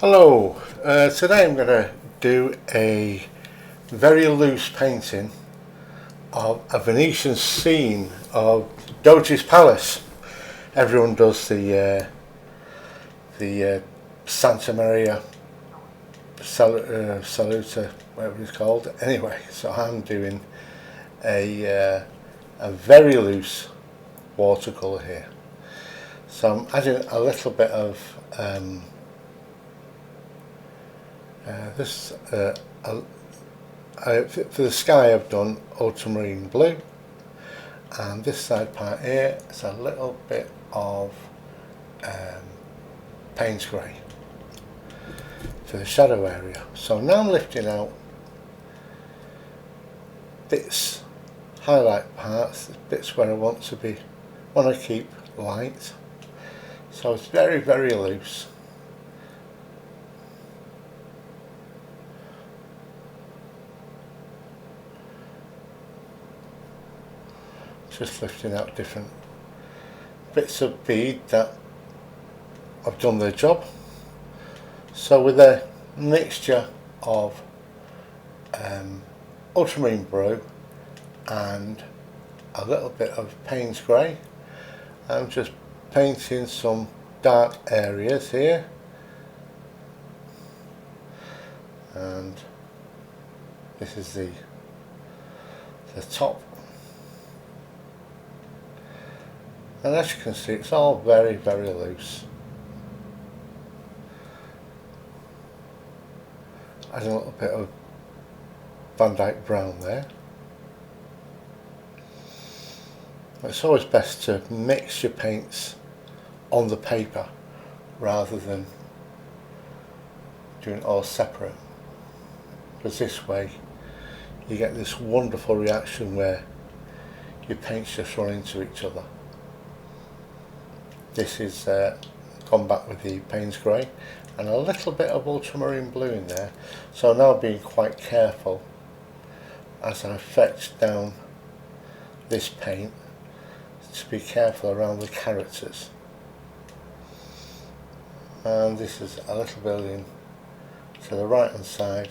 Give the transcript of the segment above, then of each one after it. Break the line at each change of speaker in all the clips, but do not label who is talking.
Hello, today I'm going to do a very loose painting of a Venetian scene of Doge's Palace. Everyone does the Santa Maria Saluta, whatever it's called. Anyway, so I'm doing a very loose watercolour here. So I'm adding a little bit of for the sky I've done ultramarine blue, and this side part here is a little bit of Payne's grey for the shadow area. So now I'm lifting out bits, highlight parts, bits where I want to keep light. So it's very, very loose. Just lifting out different bits of bead that have done their job. So with a mixture of ultramarine blue and a little bit of Payne's grey, I'm just painting some dark areas here, and this is the top. And as you can see, it's all very, very loose. Adding a little bit of Van Dyke brown there. It's always best to mix your paints on the paper rather than doing it all separate, because this way you get this wonderful reaction where your paints just run into each other. This is gone back with the Payne's grey and a little bit of ultramarine blue in there. So now being quite careful as I fetch down this paint to be careful around the characters. And this is a little building to the right hand side.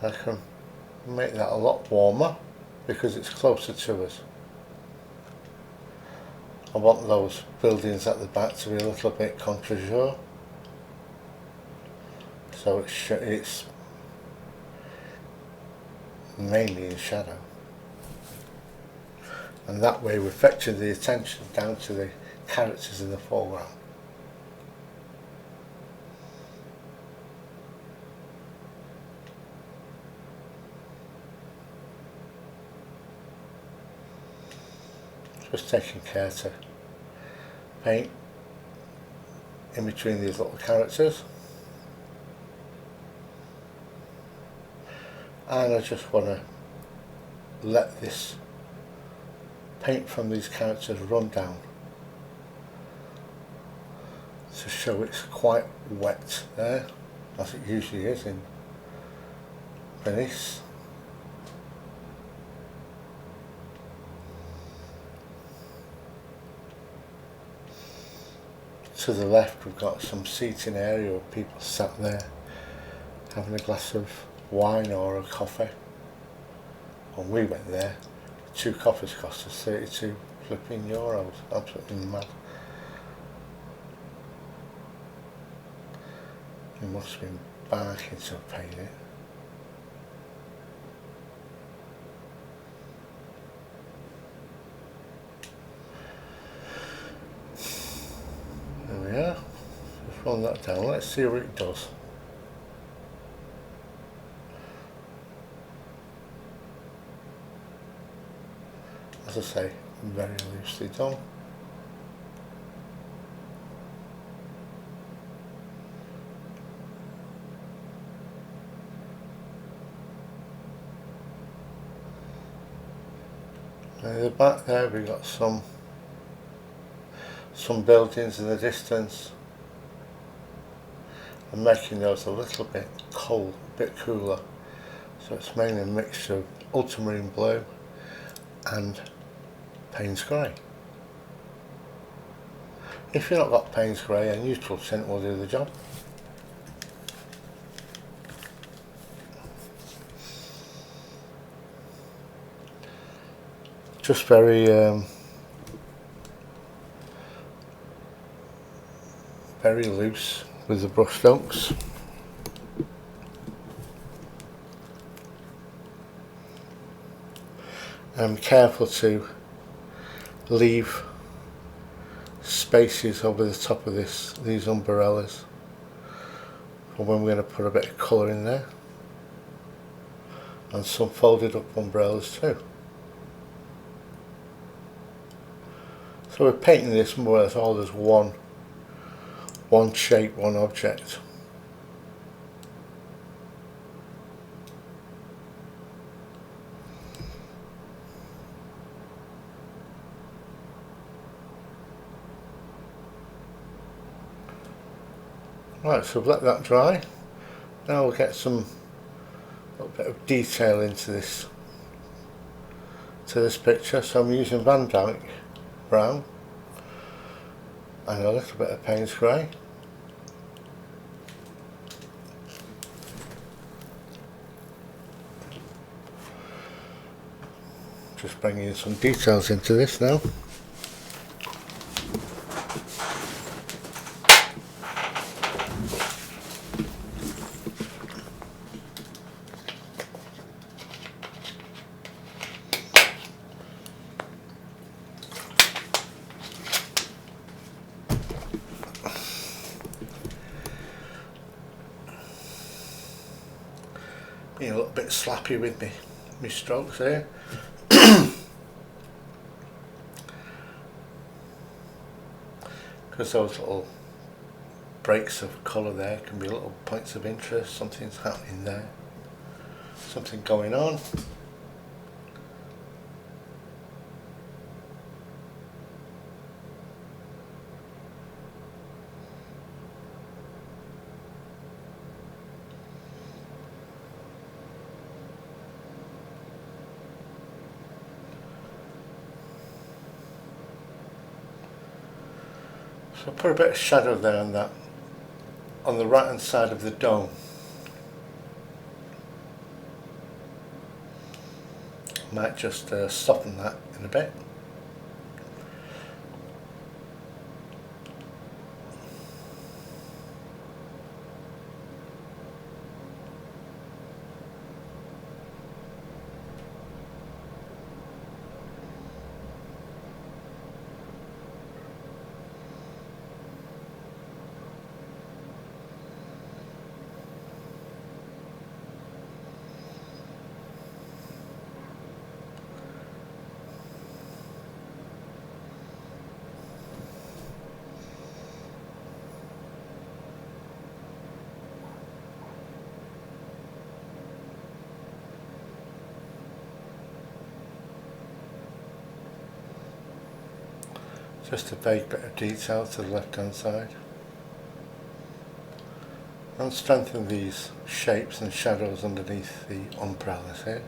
I can make that a lot warmer because it's closer to us. I want those buildings at the back to be a little bit contre-jour, so it's mainly in shadow, and that way we're fetching the attention down to the characters in the foreground. Just taking care to paint in between these little characters, and I just want to let this paint from these characters run down to show it's quite wet there, as it usually is in Venice. To the left we've got some seating area where people sat there having a glass of wine or a coffee. When we went there, 2 coffees cost us 32 flipping euros. Absolutely mad. We must have been barking to have paid it. There we are. Just run that down. Let's see what it does. As I say, very loosely done. And at the back there we've got some buildings in the distance. I'm making those a little bit cold, a bit cooler. So it's mainly a mixture of ultramarine blue and Payne's grey. If you've not got Payne's grey, a neutral tint will do the job. Just very very loose with the brush strokes. I'm careful to leave spaces over the top of these umbrellas for when we're going to put a bit of colour in there, and some folded up umbrellas too. So we're painting this more or less all as one shape, one object. Right, so let that dry. Now we'll get some little bit of detail into this picture. So I'm using Van Dyke brown and a little bit of Payne's grey. Just bringing some details into this now. Being a little bit slappy with me strokes here. Because those little breaks of colour there can be little points of interest, something's happening there, something going on. So put a bit of shadow there on that, on the right hand side of the dome. Might just soften that in a bit. Just a vague bit of detail to the left hand side. And strengthen these shapes and shadows underneath the umbrellas here.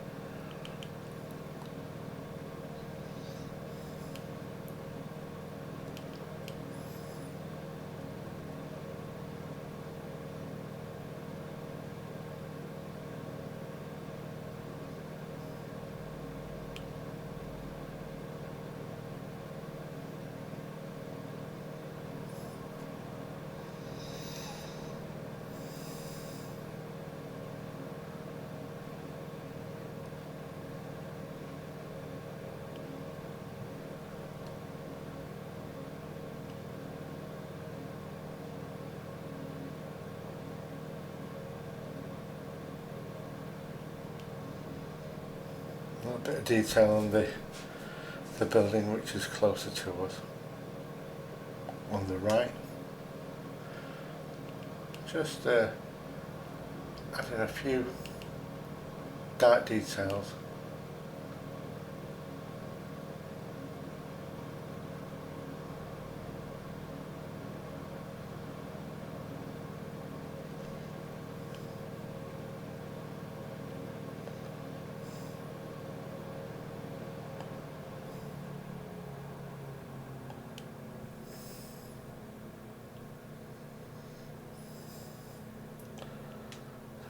A bit of detail on the building which is closer to us, on the right. Just adding a few dark details.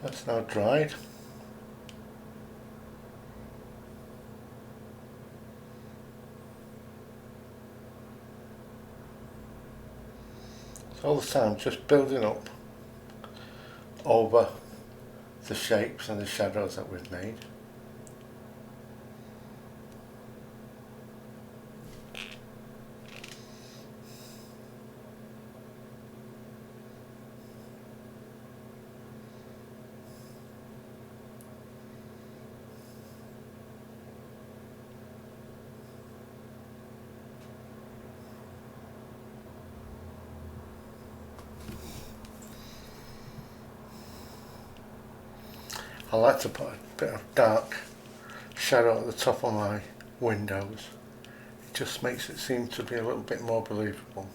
That's now dried. So all the time just building up over the shapes and the shadows that we've made. I like to put a bit of dark shadow at the top of my windows. It just makes it seem to be a little bit more believable.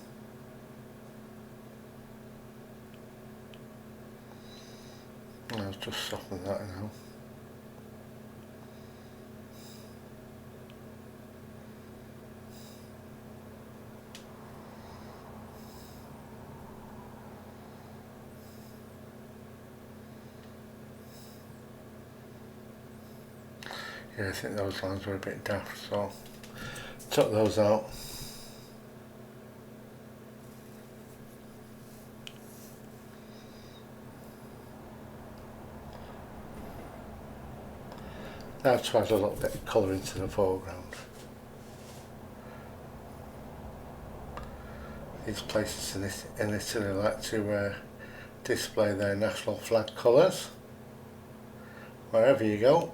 I'll just soften that now. Yeah, I think those lines were a bit daft, so took those out. Now to add a little bit of colour into the foreground. These places in Italy like to display their national flag colours wherever you go.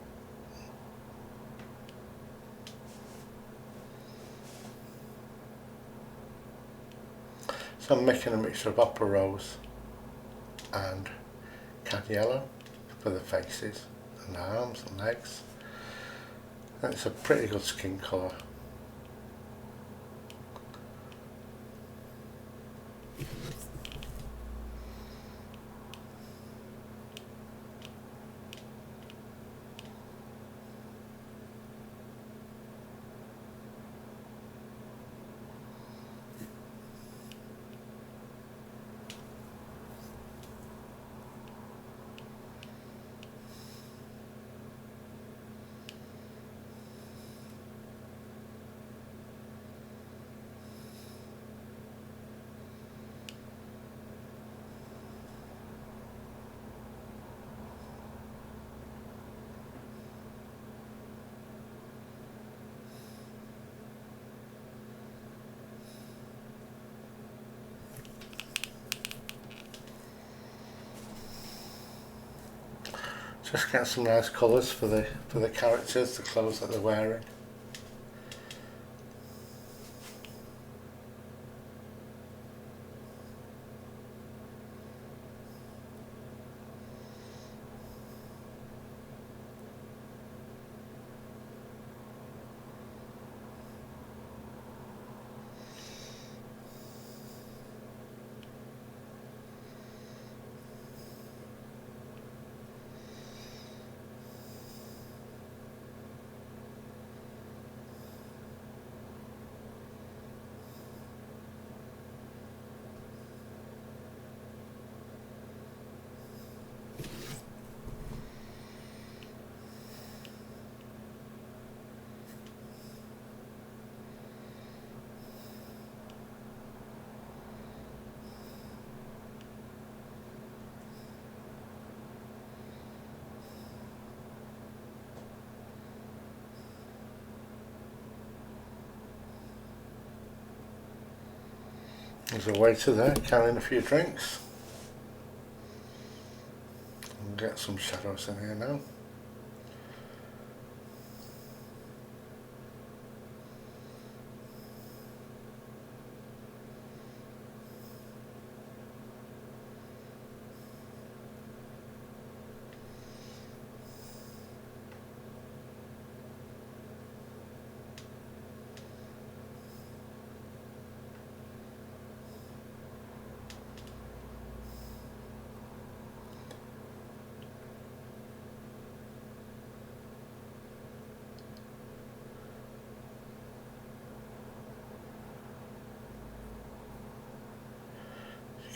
So I'm making a mixture of opera rose and cad yellow for the faces and arms and legs. And it's a pretty good skin colour. Just get some nice colours for the characters, the clothes that they're wearing. There's a waiter there carrying a few drinks. We'll get some shadows in here now.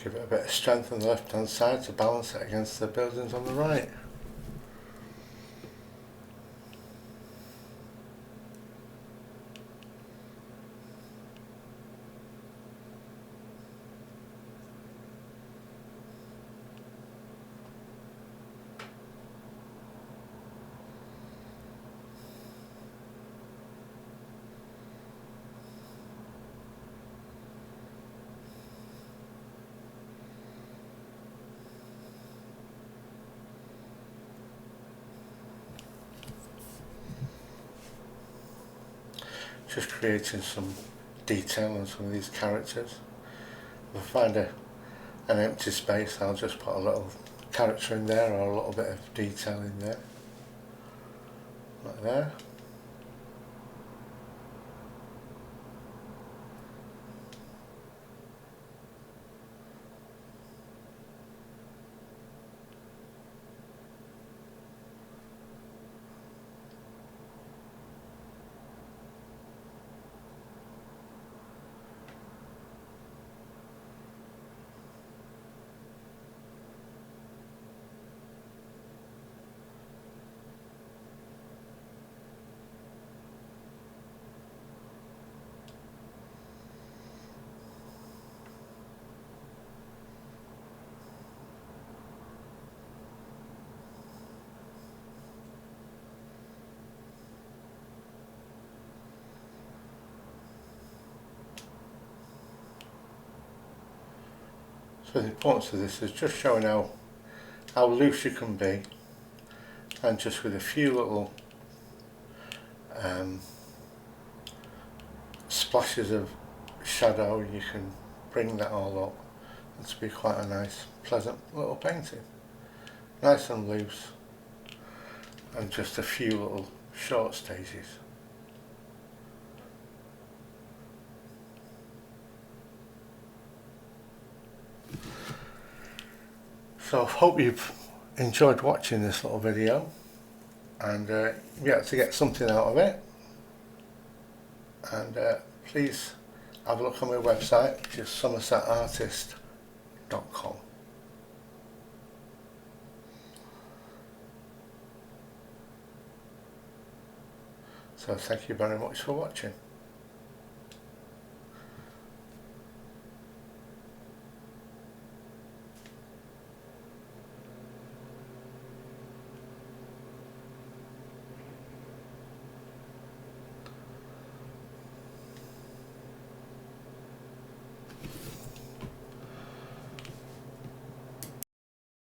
give it a bit of strength on the left hand side to balance it against the buildings on the right. Just creating some detail on some of these characters. If I find an empty space, I'll just put a little character in there or a little bit of detail in there, like there. So the importance of this is just showing how loose you can be, and just with a few little splashes of shadow you can bring that all up and to be quite a nice, pleasant little painting. Nice and loose, and just a few little short stages. So I hope you've enjoyed watching this little video, and you had to get something out of it. And please have a look on my website, which is somersetartist.com. So thank you very much for watching.